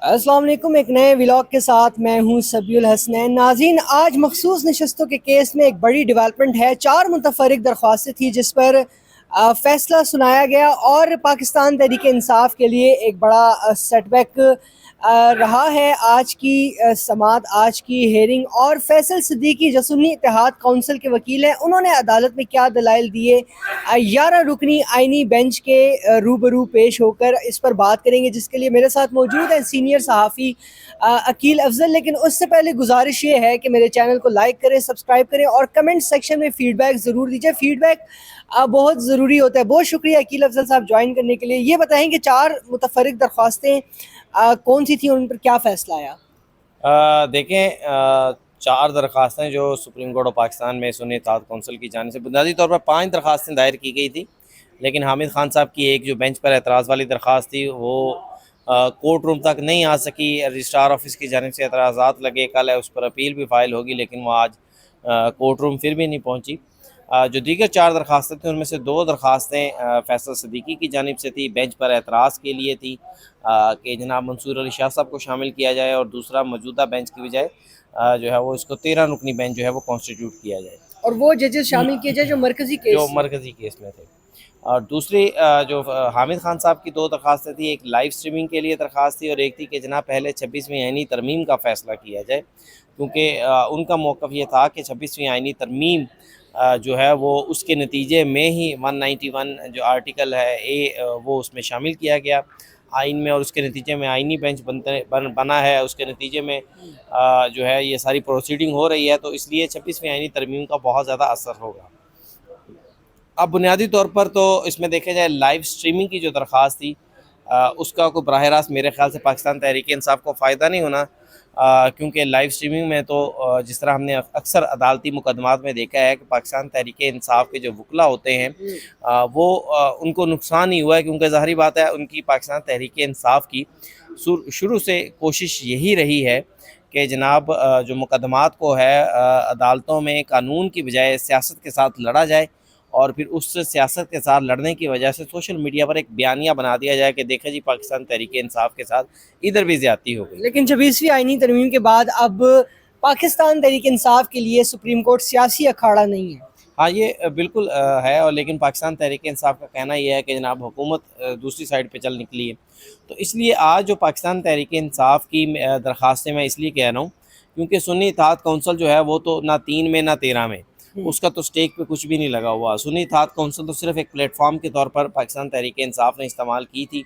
السلام علیکم، ایک نئے ولاگ کے ساتھ میں ہوں سبی الحسنین۔ ناظرین، آج مخصوص نشستوں کے کیس میں ایک بڑی ڈیولپمنٹ ہے۔ 4 متفرق درخواستیں تھیں جس پر فیصلہ سنایا گیا اور پاکستان تحریک انصاف کے لیے ایک بڑا سیٹ بیک رہا ہے آج کی سماعت، آج کی ہیئرنگ۔ اور فیصل صدیقی جو سنی اتحاد کونسل کے وکیل ہیں، انہوں نے عدالت میں کیا دلائل دیے، 11 رکنی آئینی بینچ کے روبرو پیش ہو کر اس پر بات کریں گے، جس کے لیے میرے ساتھ موجود ہیں سینئر صحافی عقیل افضل۔ لیکن اس سے پہلے گزارش یہ ہے کہ میرے چینل کو لائک کریں، سبسکرائب کریں اور کمنٹ سیکشن میں فیڈ بیک ضرور دیجیے۔ فیڈ بیک بہت ضروری ہوتا ہے۔ بہت شکریہ عقیل افضل صاحب جوائن کرنے کے لیے۔ یہ بتائیں کہ 4 متفرق درخواستیں کون سی تھیں، ان پر کیا فیصلہ آیا؟ دیکھیں، 4 درخواستیں جو سپریم کورٹ آف پاکستان میں سنی اتحاد کونسل کی جانب سے بنیادی طور پر 5 درخواستیں دائر کی گئی تھی، لیکن حامد خان صاحب کی ایک جو بینچ پر اعتراض والی درخواست تھی وہ کورٹ روم تک نہیں آ سکی۔ رجسٹرار آفس کی جانب سے اعتراضات لگے، کل ہے اس پر اپیل بھی فائل ہوگی، لیکن وہ آج کورٹ روم پھر بھی نہیں پہنچی۔ جو دیگر 4 درخواستیں تھیں ان میں سے 2 درخواستیں فیصل صدیقی کی جانب سے تھی، بینچ پر اعتراض کے لیے تھی کہ جناب منصور علی شاہ صاحب کو شامل کیا جائے، اور دوسرا موجودہ بینچ کی بجائے جو ہے وہ اس کو 13 رکنی بینچ جو ہے وہ کانسٹیٹیوٹ کیا جائے، اور وہ ججز شامل کیے جائے جو مرکزی کیس جو مرکزی کیس میں تھے۔ اور دوسری جو حامد خان صاحب کی 2 درخواستیں تھیں، ایک لائیو سٹریمنگ کے لیے درخواست تھی، اور ایک تھی کہ جناب پہلے 26ویں آئینی ترمیم کا فیصلہ کیا جائے، کیونکہ ان کا موقف یہ تھا کہ 26ویں آئینی ترمیم جو ہے وہ اس کے نتیجے میں ہی 191 جو آرٹیکل ہے وہ اس میں شامل کیا گیا آئین میں، اور اس کے نتیجے میں آئینی بینچ بنا ہے، اس کے نتیجے میں جو ہے یہ ساری پروسیڈنگ ہو رہی ہے، تو اس لیے 26ویں آئینی ترمیم کا بہت زیادہ اثر ہوگا۔ اب بنیادی طور پر تو اس میں دیکھا جائے لائیو سٹریمنگ کی جو درخواست تھی اس کا کوئی براہ راست میرے خیال سے پاکستان تحریک انصاف کو فائدہ نہیں ہونا، کیونکہ لائیو سٹریمنگ میں تو جس طرح ہم نے اکثر عدالتی مقدمات میں دیکھا ہے کہ پاکستان تحریک انصاف کے جو وکلا ہوتے ہیں وہ ان کو نقصان ہی ہوا ہے، کیونکہ ظاہری بات ہے ان کی پاکستان تحریک انصاف کی شروع سے کوشش یہی رہی ہے کہ جناب جو مقدمات کو ہے عدالتوں میں قانون کی بجائے سیاست کے ساتھ لڑا جائے، اور پھر اس سیاست کے ساتھ لڑنے کی وجہ سے سوشل میڈیا پر ایک بیانیہ بنا دیا جائے کہ دیکھیں جی پاکستان تحریک انصاف کے ساتھ ادھر بھی زیادتی ہو گئی۔ لیکن 26ویں آئینی ترمیم کے بعد اب پاکستان تحریک انصاف کے لیے سپریم کورٹ سیاسی اکھاڑا نہیں ہے۔ ہاں، یہ بالکل ہے، اور لیکن پاکستان تحریک انصاف کا کہنا یہ ہے کہ جناب حکومت دوسری سائڈ پہ چل نکلی ہے، تو اس لیے آج جو پاکستان تحریک انصاف کی درخواستیں میں اس لیے کہہ رہا ہوں کیونکہ سنی اتحاد کونسل جو ہے وہ تو نہ 3 میں نہ 13 میں، اس کا تو سٹیک پہ کچھ بھی نہیں لگا ہوا۔ سنی اتحاد کونسل تو صرف ایک پلیٹ فارم کے طور پر پاکستان تحریک انصاف نے استعمال کی تھی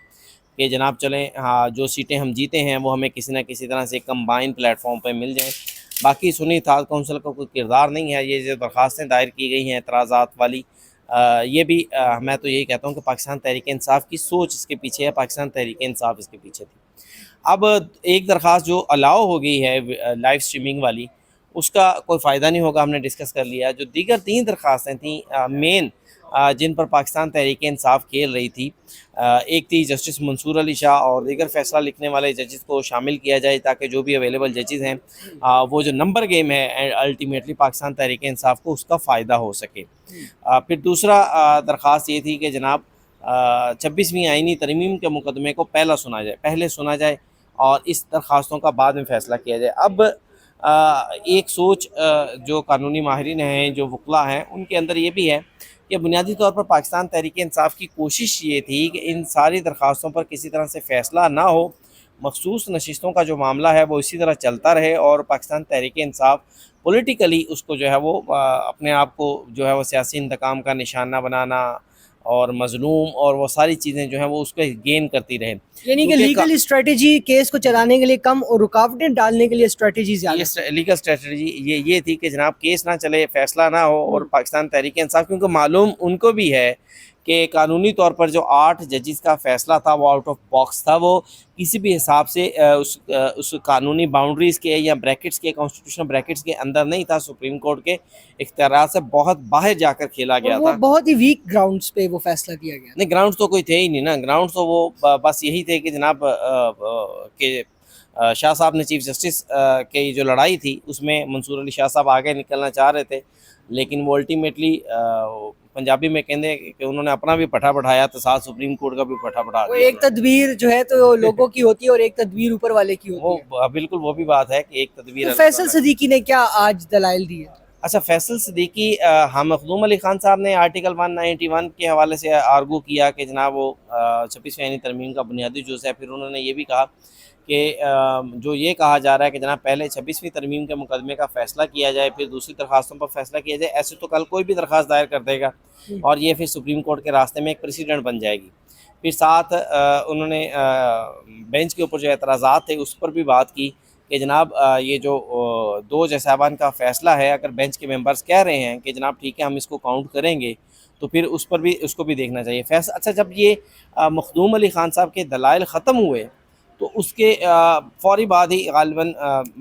کہ جناب چلیں ہاں جو سیٹیں ہم جیتے ہیں وہ ہمیں کسی نہ کسی طرح سے کمبائن پلیٹ فارم پہ مل جائیں۔ باقی سنی اتحاد کونسل کا کوئی کردار نہیں ہے۔ یہ جو درخواستیں دائر کی گئی ہیں اعتراضات والی، یہ بھی میں تو یہی کہتا ہوں کہ پاکستان تحریک انصاف کی سوچ اس کے پیچھے ہے، پاکستان تحریک انصاف اس کے پیچھے تھی۔ اب ایک درخواست جو الاؤ ہو گئی ہے لائیو سٹریمنگ والی، اس کا کوئی فائدہ نہیں ہوگا، ہم نے ڈسکس کر لیا۔ جو دیگر 3 درخواستیں تھیں مین جن پر پاکستان تحریک انصاف کھیل رہی تھی، ایک تھی جسٹس منصور علی شاہ اور دیگر فیصلہ لکھنے والے ججز کو شامل کیا جائے تاکہ جو بھی اویلیبل ججز ہیں وہ جو نمبر گیم ہے الٹیمیٹلی پاکستان تحریک انصاف کو اس کا فائدہ ہو سکے۔ پھر دوسرا درخواست یہ تھی کہ جناب 26ویں آئینی ترمیم کے مقدمے کو پہلے سنا جائے اور اس درخواستوں کا بعد میں فیصلہ کیا جائے۔ اب ایک سوچ جو قانونی ماہرین ہیں، جو وکلا ہیں، ان کے اندر یہ بھی ہے کہ بنیادی طور پر پاکستان تحریک انصاف کی کوشش یہ تھی کہ ان ساری درخواستوں پر کسی طرح سے فیصلہ نہ ہو، مخصوص نشستوں کا جو معاملہ ہے وہ اسی طرح چلتا رہے، اور پاکستان تحریک انصاف پولیٹیکلی اس کو جو ہے وہ اپنے آپ کو جو ہے وہ سیاسی انتقام کا نشانہ بنانا اور مظلوم اور وہ ساری چیزیں جو ہیں وہ اس کو گین کرتی رہیں، یعنی کہ لیگل اسٹریٹجی کیس کو چلانے کے لیے کم اور رکاوٹیں ڈالنے کے لیے اسٹریٹجی زیادہ۔ لیگل اسٹریٹجی یہ تھی کہ جناب کیس نہ چلے، فیصلہ نہ ہو، اور پاکستان تحریک انصاف کیونکہ معلوم ان کو بھی ہے کہ قانونی طور پر جو 8 ججز کا فیصلہ تھا وہ آؤٹ آف باکس تھا، وہ کسی بھی حساب سے اس قانونی باؤنڈریز کے یا بریکٹس کے کانسٹیٹیوشنل بریکٹس کے اندر نہیں تھا، سپریم کورٹ کے اختیارات سے بہت باہر جا کر کھیلا گیا تھا۔ بہت ہی ویک گراؤنڈز پہ وہ فیصلہ کیا گیا۔ نہیں، گراؤنڈز تو کوئی تھے ہی نہیں نا، گراؤنڈز تو وہ بس یہی تھے کہ جناب کہ شاہ صاحب نے چیف جسٹس کی جو لڑائی تھی اس میں منصور علی شاہ صاحب آگے نکلنا چاہ رہے تھے، لیکن وہ الٹیمیٹلی पंजाबी में कहते कि उन्होंने अपना भी पठा पढ़ाया तो साथ सुप्रीम कोर्ट का भी पठा पढ़ा वो दिया एक तदबीर जो है तो लोगों की होती है और एक तदबीर ऊपर वाले की होती है। वो बिल्कुल वो भी बात है कि एक तदबीर तो अल्लाह फैसल ताला। सदीकी ने क्या आज दलाइल दिए? अच्छा, फैसल सिद्दीकी हाँ, मखदूम अली खान साहब ने आर्टिकल 191 के हवाले से आर्गू किया कि जनाब वो 26वीं आईनी तरमीम का बुनियादी जुज़ है। फिर उन्होंने ये भी कहा कि जो ये कहा जा रहा है कि जनाब पहले 26वीं तरमीम के मुकदमे का फ़ैसला किया जाए, फिर दूसरी दरख्वास्तों पर फ़ैसला किया जाए, ऐसे तो कल कोई भी दरख्वास्त दायर कर देगा और ये फिर सुप्रीम कोर्ट के रास्ते में एक प्रेसिडेंट बन जाएगी। फिर साथ उन्होंने बेंच के ऊपर जो एतराज़ात थे उस पर भी बात की कि जनाब ये जो दो जज साहबान का फ़ैसला है, अगर बेंच के मेंबर्स कह रहे हैं कि जनाब ठीक है हम इसको काउंट करेंगे, तो फिर उस पर भी उसको भी देखना चाहिए अच्छा, जब ये मखदूम अली ख़ान साहब के दलाइल ख़त्म हुए तो उसके फ़ौरी बाद ही गालिबन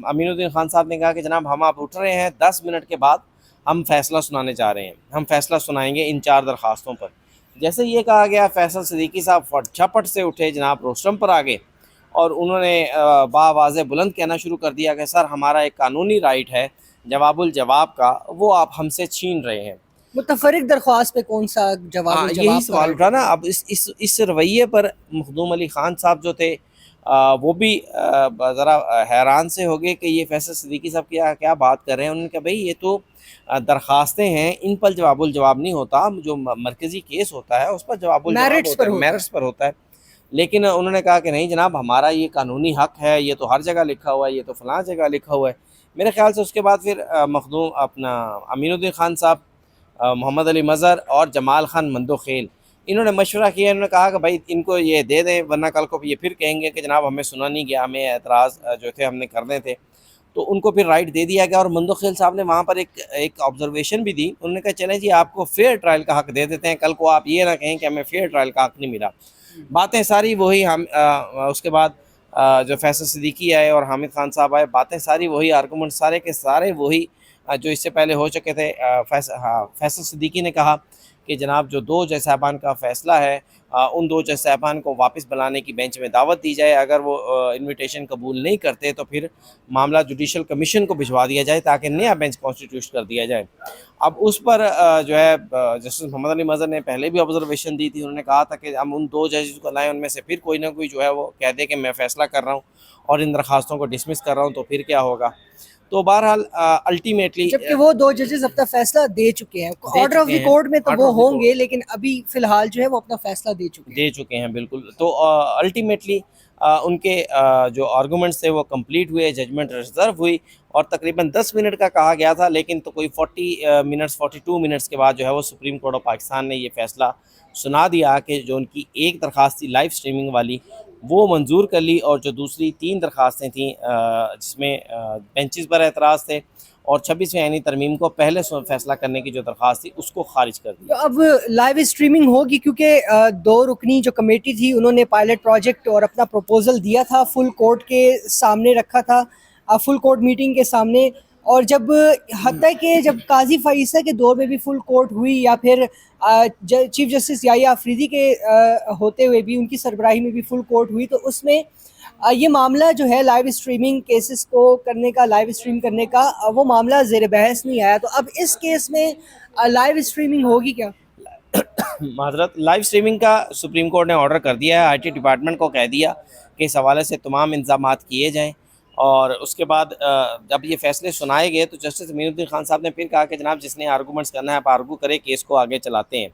अमीनुद्दीन ख़ान साहब ने कहा कि जनाब हम आप उठ रहे हैं, 10 मिनट के बाद हम फ़ैसला सुनाने जा रहे हैं, हम फ़ैसला सुनाएंगे इन 4 दरख्वास्तों पर। जैसे ये कहा गया, फैसल सिद्दीकी साहब झपट से उठे, जनाब रोस्टम पर आ गए और उन्होंने बावाज़े बुलंद कहना शुरू कर दिया कि सर हमारा एक कानूनी राइट है जवाबुल जवाब का, वो आप हमसे छीन रहे हैं। मुतफरिक दरख्वास्त पे कौन सा जवाब हाँ, यही सवाल उठा ना। अब इस रवैये पर मखदूम अली ख़ान साहब जो थे वो भी ज़रा हैरान से हो गए कि ये फैसल सिद्दीकी साहब क्या बात कर रहे हैं। उन्होंने कहा भाई ये तो दरख्वास्तें हैं, इन पर जवाबुल जवाब नहीं होता, जो मरकज़ी केस होता है उस पर जवाबुल जवाब होता है, मेरिट्स पर होता है। लेकिन उन्होंने कहा कि नहीं जनाब हमारा ये कानूनी हक़ है, ये तो हर जगह लिखा हुआ है, ये तो फ़लाँ जगह लिखा हुआ है। मेरे ख़्याल से उसके बाद फिर मखदूम अपना अमीनुद्दीन ख़ान साहब, मोहम्मद अली मज़हर और जमाल ख़ान मंदोखेल, इन्होंने मशवरा किया। इन्होंने कहा कि भाई इनको ये दे दें, वरना कल को ये फिर कहेंगे कि जनाब हमें सुना नहीं गया, हमें एतराज़ जो थे हमने करने थे। तो उनको फिर राइट दे दिया गया और मंदोखेल साहब ने वहाँ पर एक ऑब्जर्वेशन भी दी। उन्होंने कहा चलें जी आपको फेयर ट्रायल का हक़ दे देते हैं, कल को आप ये ना कहें कि हमें फेयर ट्रायल का हक़ नहीं मिला। बातें सारी वही हम उसके बाद जो फैसल सिद्दीकी आए और हामिद खान साहब आए, बातें सारी वही, आर्गूमेंट सारे के सारे वही जो इससे पहले हो चुके थे। फैसल सिद्दीकी ने कहा कि जनाब जो 2 जज साहबान का फ़ैसला है, उन 2 जज साहबान को वापस बुलाने की बेंच में दावत दी जाए। अगर वो इन्विटेशन कबूल नहीं करते तो फिर मामला जुडिशल कमीशन को भिजवा दिया जाए ताकि नया बेंच कॉन्स्टिट्यूट कर दिया जाए। अब उस पर जो है जस्टिस मोहम्मद अली मज़हर ने पहले भी ऑब्जर्वेशन दी थी। उन्होंने कहा था कि हम उन 2 जजेस को लाएँ, उनमें से फिर कोई ना कोई जो है वो कह दे कि मैं फ़ैसला कर रहा हूँ और इन दरख्वास्तों को डिसमिस कर रहा हूँ, तो फिर क्या होगा। तो बहरहाल अल्टीमेटली जबकि वो 2 जजेस अपना फैसला दे चुके हैं, ऑर्डर ऑफ द कोर्ट में तो वो होंगे, लेकिन अभी फ़िलहाल जो है वो अपना फ़ैसला दे चुके हैं बिल्कुल। तो अल्टीमेटली उनके जो आर्गूमेंट्स थे वो कंप्लीट हुए, जजमेंट रिजर्व हुई और तकरीबन 10 मिनट का कहा गया था, लेकिन तो कोई 42 मिनट्स के बाद जो है वो सुप्रीम कोर्ट ऑफ पाकिस्तान ने ये फ़ैसला सुना दिया कि जो उनकी एक दरख्वास्त थी लाइव स्ट्रीमिंग वाली वो मंजूर कर ली और जो दूसरी 3 दरख्वास्तें थीं जिसमें बेंचेस पर एतराज़ थे और 26वीं आईनी तरमीम को पहले फ़ैसला करने की जो दरख्वास्त थी उसको खारिज कर तो दिया। अब लाइव स्ट्रीमिंग होगी क्योंकि 2 रुकनी जो कमेटी थी उन्होंने पायलट प्रोजेक्ट और अपना प्रपोजल दिया था, फुल कोर्ट के सामने रखा था, फुल कोर्ट मीटिंग के सामने। और जब हत्ता कि जब काजी फ़ाइज़ा के दौर में भी फुल कोर्ट हुई या फिर चीफ जस्टिस याहिया अफरीदी के होते हुए भी उनकी सरबराही में भी फुल कोर्ट हुई, तो उसमें ये मामला जो है लाइव स्ट्रीमिंग केसेस को करने का, लाइव स्ट्रीम करने का, वो मामला ज़ेर बहस नहीं आया। तो अब इस केस में लाइव स्ट्रीमिंग होगी क्या? माजरत, लाइव स्ट्रीमिंग का सुप्रीम कोर्ट ने ऑर्डर कर दिया है। आईटी डिपार्टमेंट को कह दिया कि इस हवाले से तमाम इंतजामात किए जाएँ और उसके बाद जब ये फ़ैसले सुनाए गए तो जस्टिस अमीनुद्दीन ख़ान साहब ने फिर कहा कि जनाब जिसने आर्गूमेंट्स करना है आप आर्गू करें, केस को आगे चलाते हैं।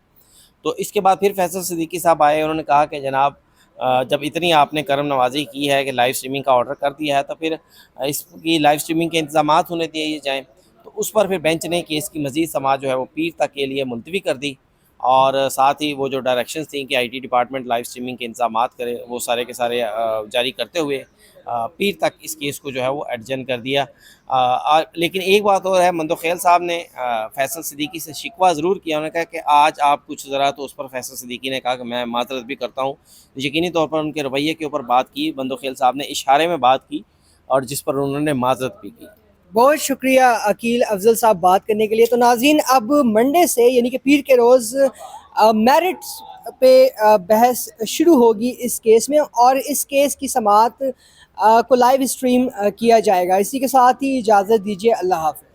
तो इसके बाद फिर फैसल सिद्दीकी साहब आए, उन्होंने कहा कि जनाब जब इतनी आपने करम नवाजी की है कि लाइव स्ट्रीमिंग का ऑर्डर कर दिया है तो फिर इसकी लाइव स्ट्रीमिंग के इंतजामात होने दिए जाएँ। तो उस पर फिर बेंच ने केस की मज़ीद समाअत जो है वो पीर तक के लिए मुलतवी कर दी और साथ ही वो जो डायरेक्शंस थी कि आईटी डिपार्टमेंट लाइव स्ट्रीमिंग के इंतजामात करे, वो सारे के सारे जारी करते हुए पीर तक इस केस को जो है वो एडजन कर दिया। लेकिन एक बात और है, मंदोखेल साहब ने फैसल सिद्दीकी से शिकवा ज़रूर किया। उन्होंने कहा कि आज आप कुछ ज़रा, तो उस पर फैसल सिद्दीकी ने कहा कि मैं माज़रत भी करता हूँ। यकीनी तौर पर उनके रवैये के ऊपर बात की, मंदोखेल साहब ने इशारे में बात की और जिस पर उन्होंने माज़रत भी की। बहुत शुक्रिया अकील अफजल साहब बात करने के लिए। तो नाज़रीन, अब मंडे से यानी कि पीर के रोज़ मेरिट्स पे बहस शुरू होगी इस केस में और इस केस की समाअत को लाइव स्ट्रीम किया जाएगा। इसी के साथ ही इजाज़त दीजिए, अल्लाह हाफ़िज़।